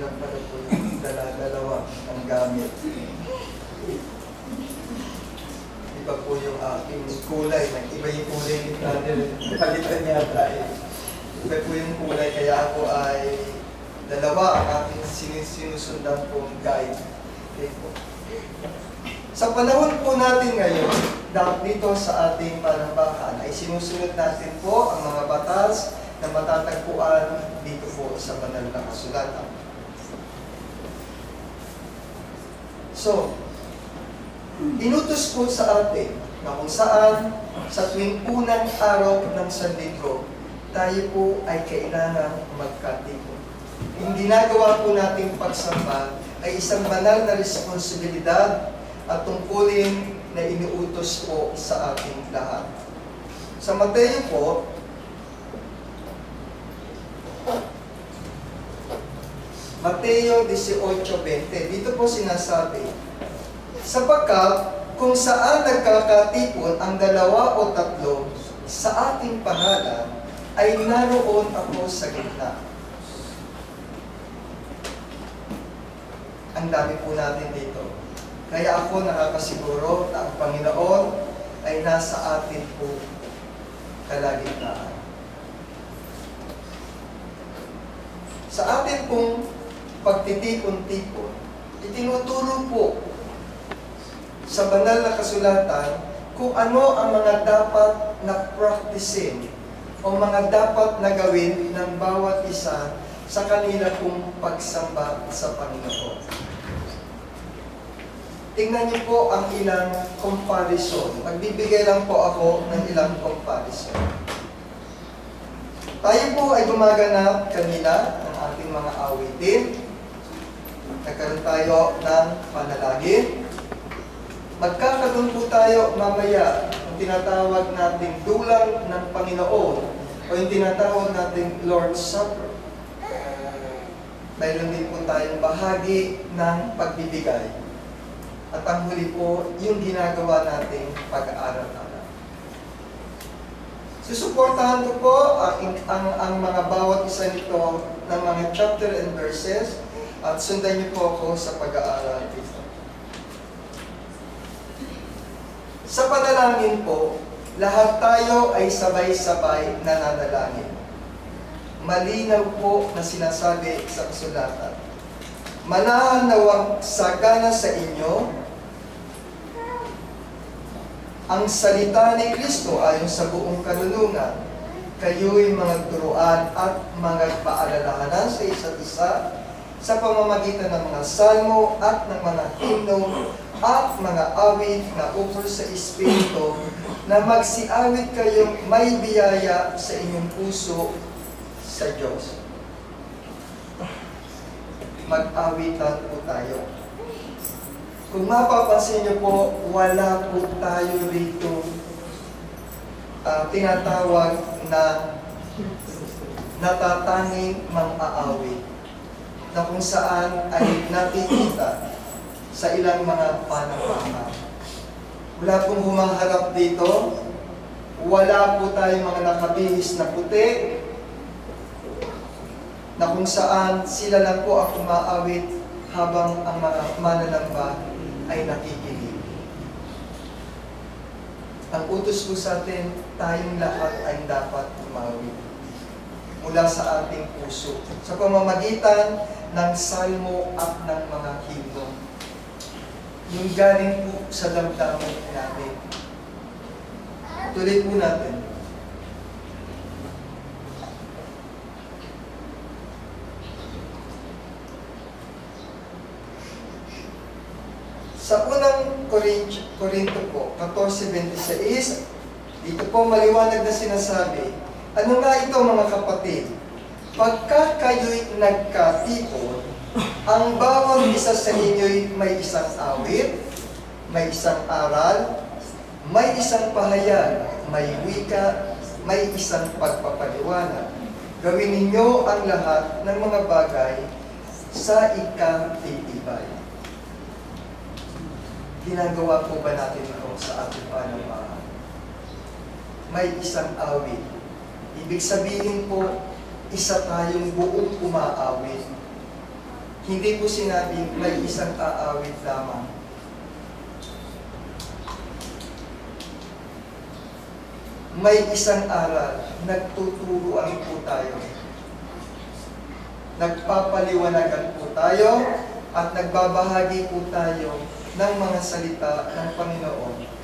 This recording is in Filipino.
lang pala po yung dalawa ang gamit. Iba po yung aking kulay. Iba yung kulay ni brother. Palitan niya tayo. Iba po yung kulay. Kaya ako ay dalawa ang aking sinusundan pong guide. Okay po. Sa panahon po natin ngayon, dito sa ating panambahan, ay sinusunod natin po ang mga batas na matatagpuan dito po sa banal na kasulatan. So, inutos po sa atin na kung saan sa tuwing unang araw ng Sanlinggo, tayo po ay kailangan magkatipon. Yung ginagawa po nating pagsamba ay isang banal na responsibilidad at tungkulin na iniutos po sa ating lahat. Sa Mateo po, Mateo 18:20, dito po sinasabi, sapagkat kung saan nagkakatipon ang 2 o 3 sa ating pangalan, ay naroon ako sa gitna. Ang dami po natin dito. Kaya ako nakakasiguro na ang Panginoon ay nasa atin po kalagitnaan. Sa atin pong pagtitipon-tipon, itinuturo po sa banal na kasulatan kung ano ang mga dapat na practicein o mga dapat na gawin ng bawat isa sa kanila pong pagsamba sa Panginoon. Tingnan niyo po ang ilang comparison. Magbibigay lang po ako ng ilang comparison. Tayo po ay gumaganap kanina ng ating mga awitin. Nagkaroon tayo ng panalangin. Magkakaroon po tayo mamaya ang tinatawag nating dulang ng Panginoon o yung tinatawag nating Lord's Supper. Mayroon din po tayong bahagi ng pagbibigay. At ang huli po, yung ginagawa nating pag-aaral-aral. Susuportahan ko po ang mga bawat isa nito ng mga chapter and verses at sundan niyo po ako sa pag-aaral dito. Sa panalangin po, lahat tayo ay sabay-sabay nananalangin. Malinaw po na sinasabi sa kasulatan. Manahan nawang sagana sa inyo ang salita ni Kristo ayon sa buong kanunungan. Kayo'y mga turuan at mga paalalahanan sa isa't isa sa pamamagitan ng mga salmo at ng mga himno at mga awit na ukol sa Espiritu na magsiawit kayong may biyaya sa inyong puso sa Diyos. Mag-awitan po tayo. Kung mapapansin niyo po, wala po tayo rito tinatawag na natatanging mang-aawit na kung saan ay nakikita sa ilang mga panambahan. Wala pong humaharap dito. Wala po tayong mga nakabihis na puti na kung saan sila lang po ang umaawit habang ang mga mananamba ay nakikinig. Ang utos po sa atin, tayong lahat ay dapat umawit mula sa ating puso sa pamamagitan ng salmo at ng mga himno. Yung galing po sa damdamin natin. Tuloy po natin. Sa unang Korinto po, 14:26, dito po maliwanag na sinasabi, ano nga ito mga kapatid? Pagka kayo'y nagkatipon, ang bawat isa sa inyo'y may isang awit, may isang aral, may isang pahayag, may wika, may isang pagpapaliwanag. Gawin ninyo ang lahat ng mga bagay sa ikatitibay. Ginagawa po ba natin ito sa ating panambahan? May isang awit. Ibig sabihin po, isa tayong buong umaawit. Hindi po sinabing may isang aawit lamang. May isang aral, nagtuturuan po tayo. Nagpapaliwanagan po tayo at nagbabahagi po tayo ng mga salita ng Panginoon